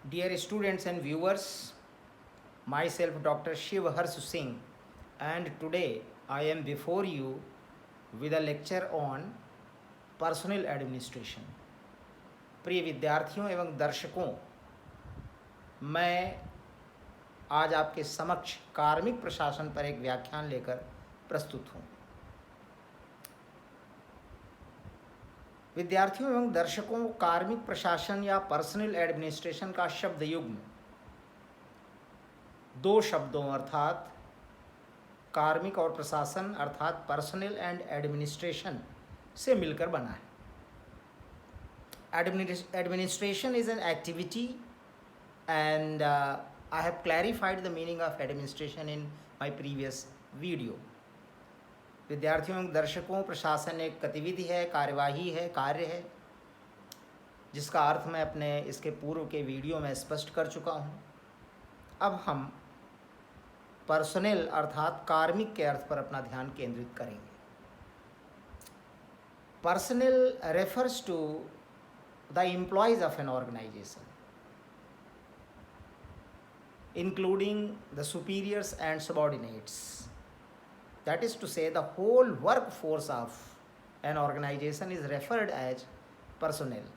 Dear students and viewers, myself Dr. Shiv Harsh Singh, and today I am before you with a lecture on personal administration. प्रिय विद्यार्थियों एवं दर्शकों, मैं आज आपके समक्ष कार्मिक प्रशासन पर एक व्याख्यान लेकर प्रस्तुत हूँ। विद्यार्थियों एवं दर्शकों, कार्मिक प्रशासन या पर्सनल एडमिनिस्ट्रेशन का शब्द युग्म दो शब्दों अर्थात कार्मिक और प्रशासन अर्थात पर्सनल एंड एडमिनिस्ट्रेशन से मिलकर बना है। Administration is an activity and I have clarified the meaning of administration in my previous video. विद्यार्थियों एवं दर्शकों, प्रशासन एक गतिविधि है, कार्यवाही है, कार्य है, जिसका अर्थ मैं अपने इसके पूर्व के वीडियो में स्पष्ट कर चुका हूँ। अब हम पर्सनल अर्थात कार्मिक के अर्थ पर अपना ध्यान केंद्रित करेंगे। Personnel refers to the employees of an organisation including the superiors and subordinates. That is to say, the whole workforce of an organization is referred as personnel.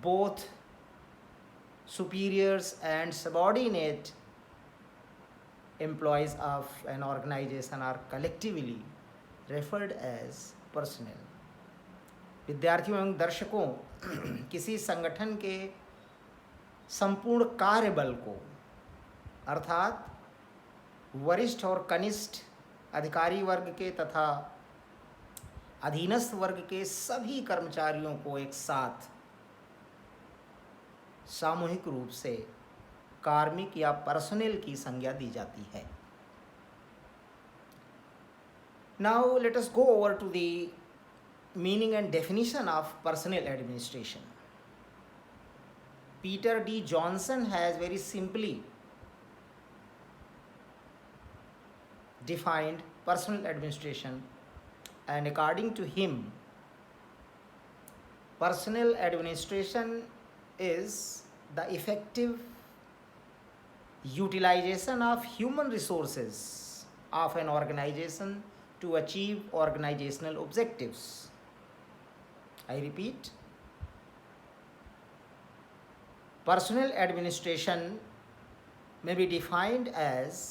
Both superiors and subordinate employees of an organization are collectively referred as personnel. विद्यार्थियों एवं दर्शकों, किसी संगठन के संपूर्ण कार्यबल को अर्थात वरिष्ठ और कनिष्ठ अधिकारी वर्ग के तथा अधीनस्थ वर्ग के सभी कर्मचारियों को एक साथ सामूहिक रूप से कार्मिक या पर्सनल की संज्ञा दी जाती है। Now let us go over to the meaning and definition of personnel administration. Peter D. Johnson has very simply defined personal administration, and according to him, personal administration is the effective utilization of human resources of an organization to achieve organizational objectives. I repeat, personal administration may be defined as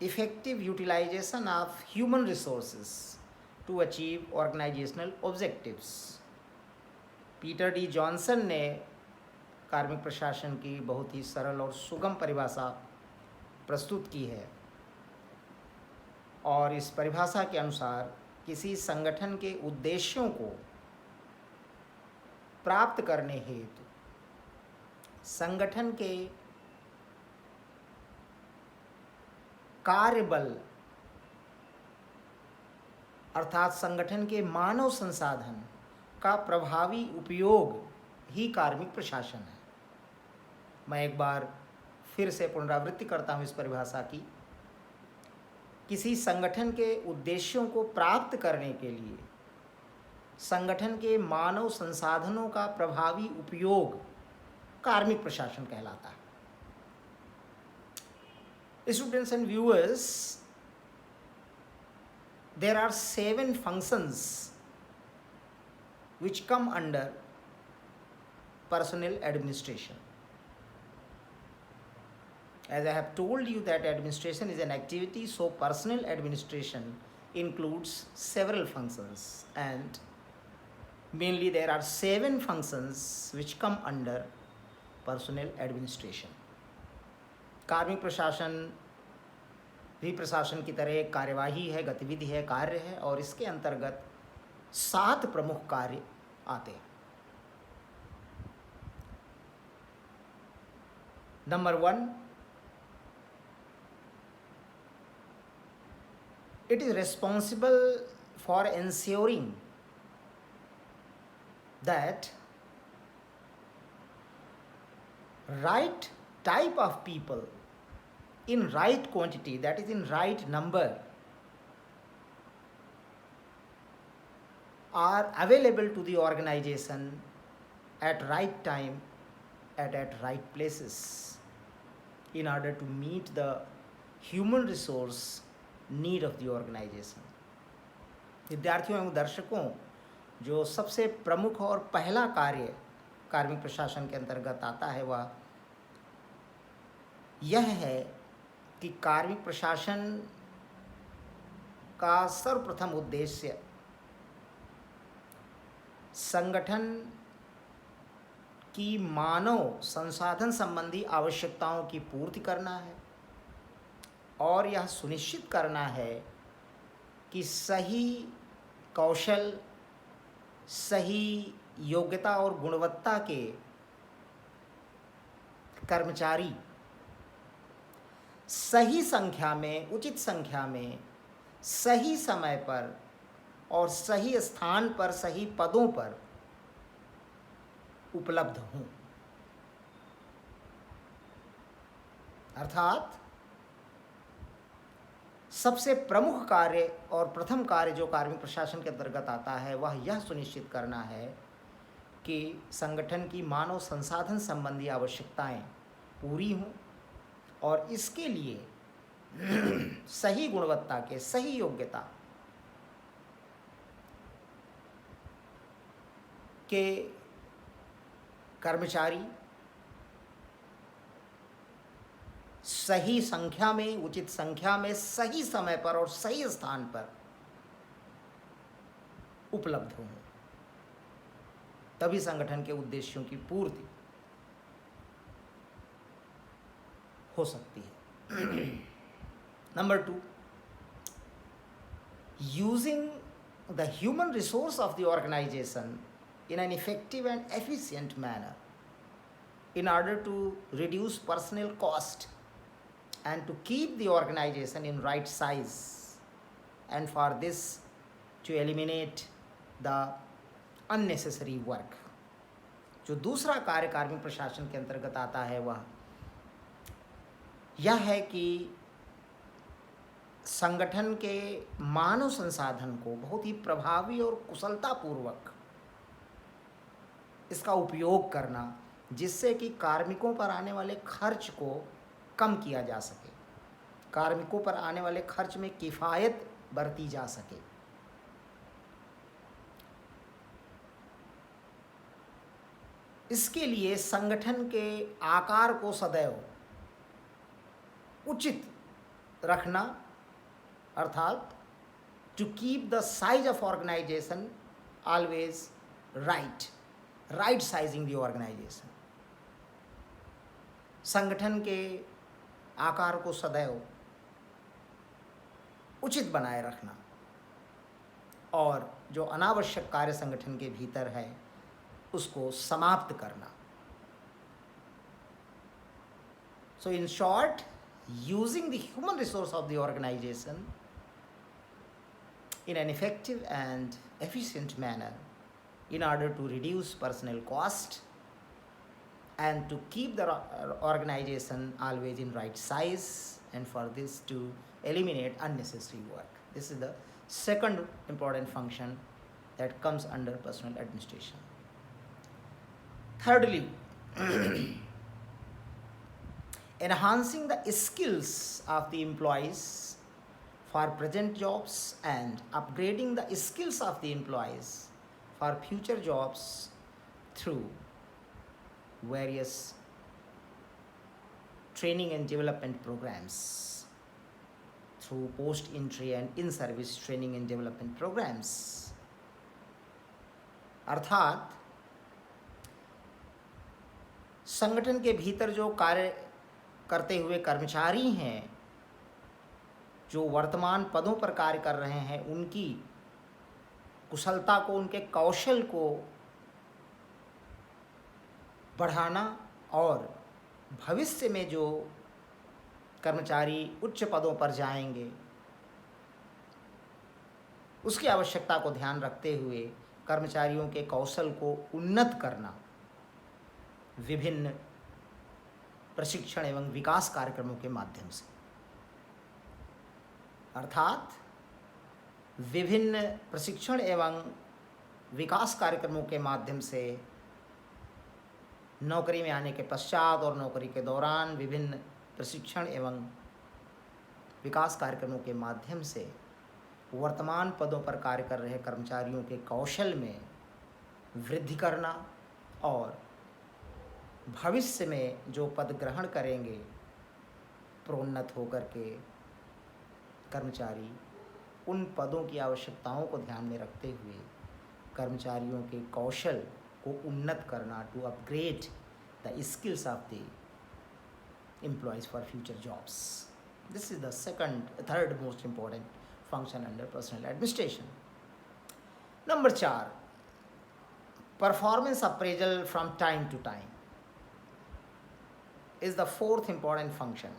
effective utilization of human resources to achieve organizational objectives. Peter D Johnson ने कार्मिक प्रशासन की बहुत ही सरल और सुगम परिभाषा प्रस्तुत की है, और इस परिभाषा के अनुसार किसी संगठन के उद्देश्यों को प्राप्त करने हेतु संगठन के कार्यबल अर्थात संगठन के मानव संसाधन का प्रभावी उपयोग ही कार्मिक प्रशासन है। मैं एक बार फिर से पुनरावृत्ति करता हूँ इस परिभाषा की। किसी संगठन के उद्देश्यों को प्राप्त करने के लिए संगठन के मानव संसाधनों का प्रभावी उपयोग कार्मिक प्रशासन कहलाता है। Students and viewers, there are 7 functions which come under personnel administration. As I have told you that administration is an activity, so personal administration includes several functions, and mainly there are 7 functions which come under personnel administration. कार्मिक प्रशासन भी प्रशासन की तरह एक कार्यवाही है, गतिविधि है, कार्य है, और इसके अंतर्गत 7 प्रमुख कार्य आते हैं। Number 1, it is responsible for ensuring that right type of people in right quantity, that is in right number, are available to the organization at right time at right places in order to meet the human resource need of the organization. विद्यार्थियों एवं दर्शकों, जो सबसे प्रमुख और पहला कार्य कार्मिक प्रशासन के अंतर्गत आता है वह यह है कि कार्मिक प्रशासन का सर्वप्रथम उद्देश्य संगठन की मानव संसाधन संबंधी आवश्यकताओं की पूर्ति करना है और यह सुनिश्चित करना है कि सही कौशल, सही योग्यता और गुणवत्ता के कर्मचारी सही संख्या में, उचित संख्या में, सही समय पर और सही स्थान पर, सही पदों पर उपलब्ध हों। अर्थात सबसे प्रमुख कार्य और प्रथम कार्य जो कार्मिक प्रशासन के अंतर्गत आता है वह यह सुनिश्चित करना है कि संगठन की मानव संसाधन संबंधी आवश्यकताएं पूरी हों और इसके लिए सही गुणवत्ता के, सही योग्यता के कर्मचारी सही संख्या में, उचित संख्या में, सही समय पर और सही स्थान पर उपलब्ध हों, तभी संगठन के उद्देश्यों की पूर्ति हो सकती है। Number 2, using the human resource of the organisation in an effective and efficient manner in order to reduce personnel cost and to keep the organization in right size, and for this to eliminate the unnecessary work. जो दूसरा कार्य कार्मिक प्रशासन के अंतर्गत आता है वह यह है कि संगठन के मानव संसाधन को बहुत ही प्रभावी और कुशलतापूर्वक इसका उपयोग करना, जिससे कि कार्मिकों पर आने वाले खर्च को कम किया जा सके, कार्मिकों पर आने वाले खर्च में किफ़ायत बरती जा सके। इसके लिए संगठन के आकार को सदैव उचित रखना, अर्थात to keep the size of organisation always right sizing the organisation. संगठन के आकार को सदैव उचित बनाए रखना और जो अनावश्यक कार्य संगठन के भीतर है उसको समाप्त करना। So in short, using the human resource of the organization in an effective and efficient manner in order to reduce personnel cost and to keep the organization always in right size, and for this to eliminate unnecessary work. This is the second important function that comes under personnel administration. Thirdly, enhancing the skills of the employees for present jobs and upgrading the skills of the employees for future jobs through various training and development programs, through post-entry and in-service training and development programs. अर्थात संगठन के भीतर जो कार्य करते हुए कर्मचारी हैं, जो वर्तमान पदों पर कार्य कर रहे हैं, उनकी कुशलता को, उनके कौशल को बढ़ाना और भविष्य में जो कर्मचारी उच्च पदों पर जाएंगे उसकी आवश्यकता को ध्यान रखते हुए कर्मचारियों के कौशल को उन्नत करना विभिन्न प्रशिक्षण एवं विकास कार्यक्रमों के माध्यम से। अर्थात विभिन्न प्रशिक्षण एवं विकास कार्यक्रमों के माध्यम से नौकरी में आने के पश्चात और नौकरी के दौरान विभिन्न प्रशिक्षण एवं विकास कार्यक्रमों के माध्यम से वर्तमान पदों पर कार्य कर रहे कर्मचारियों के कौशल में वृद्धि करना और भविष्य में जो पद ग्रहण करेंगे प्रोन्नत होकर के कर्मचारी उन पदों की आवश्यकताओं को ध्यान में रखते हुए कर्मचारियों के कौशल को उन्नत करना, to upgrade the skills of the employees for future jobs. This is the third most important function under personnel administration. Number 4, performance appraisal from time to time is the fourth important function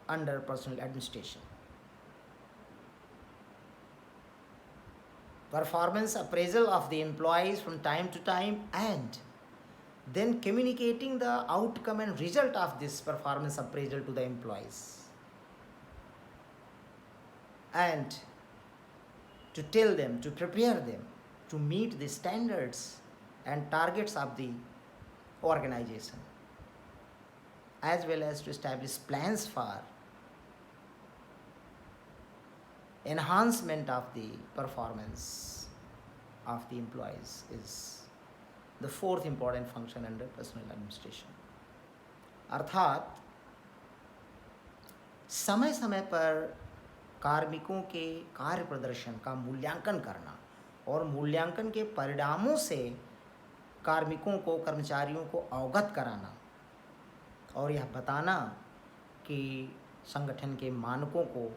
under personnel administration. Performance appraisal of the employees from time to time, and then communicating the outcome and result of this performance appraisal to the employees, and to tell them, to prepare them to meet the standards and targets of the organization, as well as to establish plans for enhancement of the performance of the employees is the fourth important function under personnel administration. अर्थात समय समय पर कार्मिकों के कार्य प्रदर्शन का मूल्यांकन करना और मूल्यांकन के परिणामों से कार्मिकों को, कर्मचारियों को अवगत कराना और यह बताना कि संगठन के मानकों को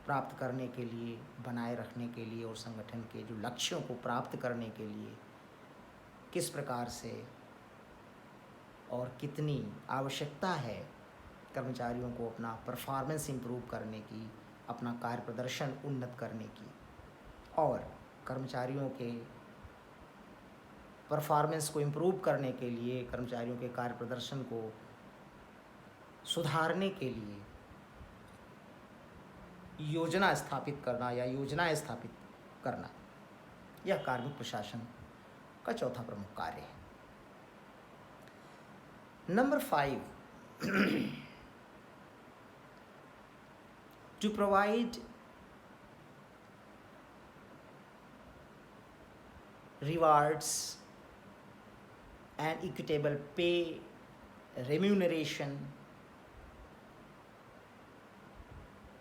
प्राप्त करने के लिए, बनाए रखने के लिए और संगठन के जो लक्ष्यों को प्राप्त करने के लिए किस प्रकार से और कितनी आवश्यकता है कर्मचारियों को अपना परफॉर्मेंस इम्प्रूव करने की, अपना कार्य प्रदर्शन उन्नत करने की, और कर्मचारियों के परफॉर्मेंस को इम्प्रूव करने के लिए, कर्मचारियों के कार्य प्रदर्शन को सुधारने के लिए योजना स्थापित करना या योजनाएं स्थापित करना, यह कार्मिक प्रशासन का चौथा प्रमुख कार्य है. Number 5, to provide rewards and equitable pay, remuneration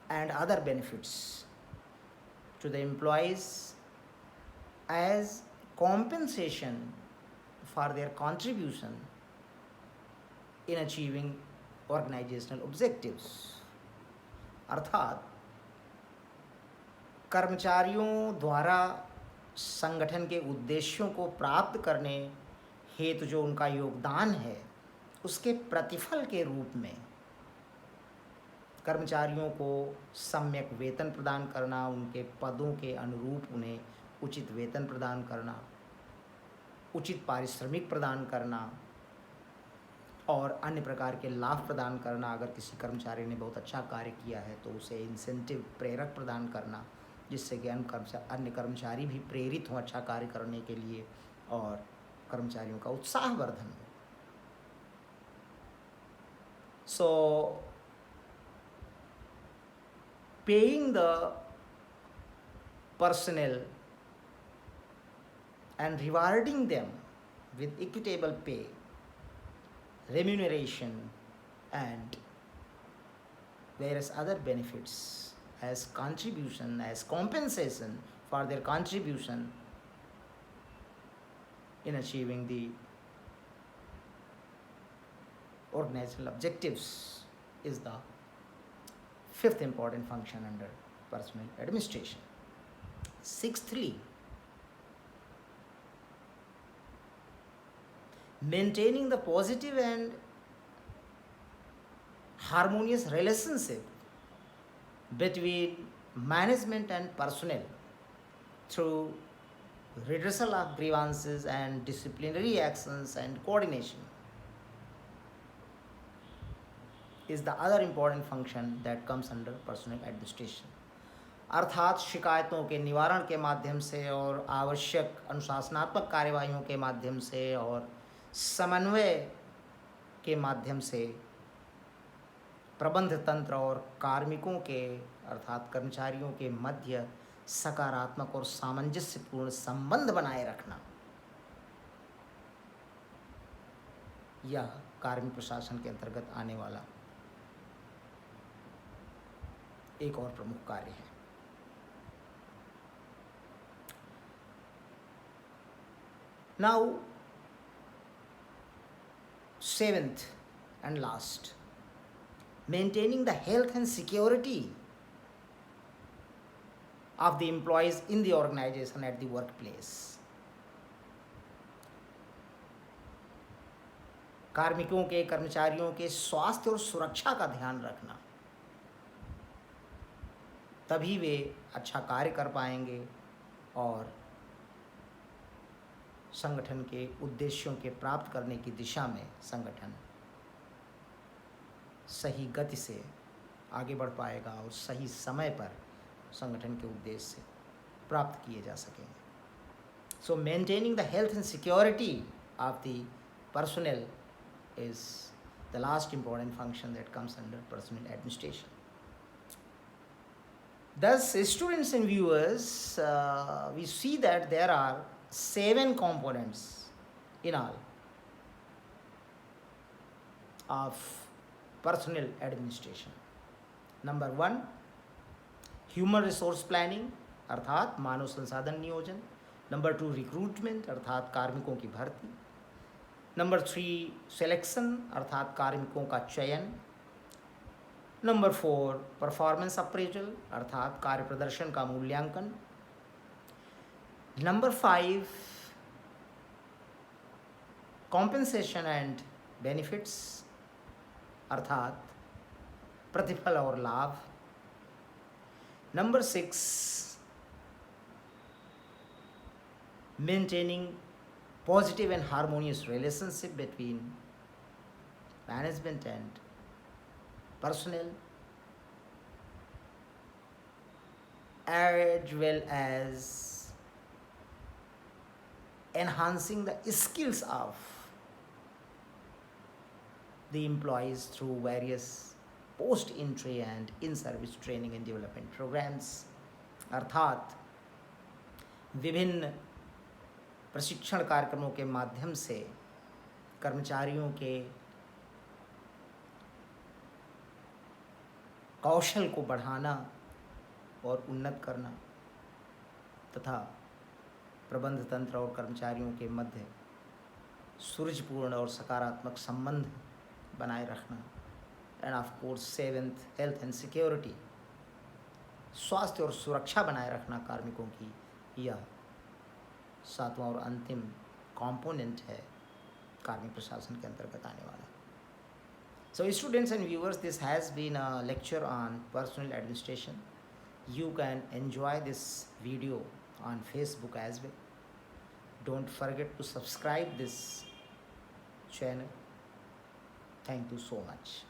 and other benefits to the employees as compensation for their contribution in achieving organizational objectives. अर्थात कर्मचारियों द्वारा संगठन के उद्देश्यों को प्राप्त करने हेतु जो उनका योगदान है, उसके प्रतिफल के रूप में कर्मचारियों को सम्यक वेतन प्रदान करना, उनके पदों के अनुरूप उन्हें उचित वेतन प्रदान करना, उचित पारिश्रमिक प्रदान करना और अन्य प्रकार के लाभ प्रदान करना. अगर किसी कर्मचारी ने बहुत अच्छा कार्य किया है तो उसे इंसेंटिव, प्रेरक प्रदान करना, जिससे कि अन्य कर्मचारी भी प्रेरित हों अच्छा कार्य करने के लिए और कर्मचारियों का उत्साहवर्धन हो. So paying the personnel and rewarding them with equitable pay, remuneration and various other benefits as contribution, as compensation for their contribution in achieving the organizational objectives is the fifth important function under personnel administration. Sixthly, maintaining the positive and harmonious relationship between management and personnel through redressal of grievances and disciplinary actions and coordination is the other important function that comes under personnel administration. अर्थात शिकायतों के निवारण के माध्यम से और आवश्यक अनुशासनात्मक कार्यवाहियों के माध्यम से और समन्वय के माध्यम से प्रबंध तंत्र और कार्मिकों के अर्थात कर्मचारियों के मध्य सकारात्मक और सामंजस्यपूर्ण संबंध बनाए रखना, यह कार्मिक प्रशासन के अंतर्गत आने वाला एक और प्रमुख कार्य है। Now, 7th and last, maintaining the health and security of the employees in the organization at the workplace. कार्मिकों के, कर्मचारियों के स्वास्थ्य और सुरक्षा का ध्यान रखना, तभी वे अच्छा कार्य कर पाएंगे और संगठन के उद्देश्यों के प्राप्त करने की दिशा में संगठन सही गति से आगे बढ़ पाएगा और सही समय पर संगठन के उद्देश्य प्राप्त किए जा सकेंगे। सो maintaining the health and security of the personnel is the last important function that comes under personnel administration. Thus, students and viewers, we see that there are 7 components in all of personnel administration. Number 1, human resource planning अर्थात मानव संसाधन नियोजन. Number 2, recruitment अर्थात कार्मिकों की भर्ती. Number 3, selection अर्थात कार्मिकों का चयन. Number 4, performance appraisal अर्थात कार्य प्रदर्शन का मूल्यांकन. Number 5, compensation and benefits अर्थात प्रतिफल और लाभ. Number 6, maintaining positive and harmonious relationship between management and personnel, as well as enhancing the skills of the employees through various post-entry and in-service training and development programs. अर्थात विभिन्न प्रशिक्षण कार्यक्रमों के माध्यम से कर्मचारियों के कौशल को बढ़ाना और उन्नत करना तथा प्रबंध तंत्र और कर्मचारियों के मध्य सूझबूर्ण और सकारात्मक संबंध बनाए रखना. End of course 7th, health and security, स्वास्थ्य और सुरक्षा बनाए रखना कार्मिकों की, यह 7वां और अंतिम कंपोनेंट है कार्मिक प्रशासन के अंतर्गत आने वाला. So students and viewers, this has been a lecture on personnel administration. You can enjoy this video on Facebook as well. Don't forget to subscribe this channel. Thank you so much.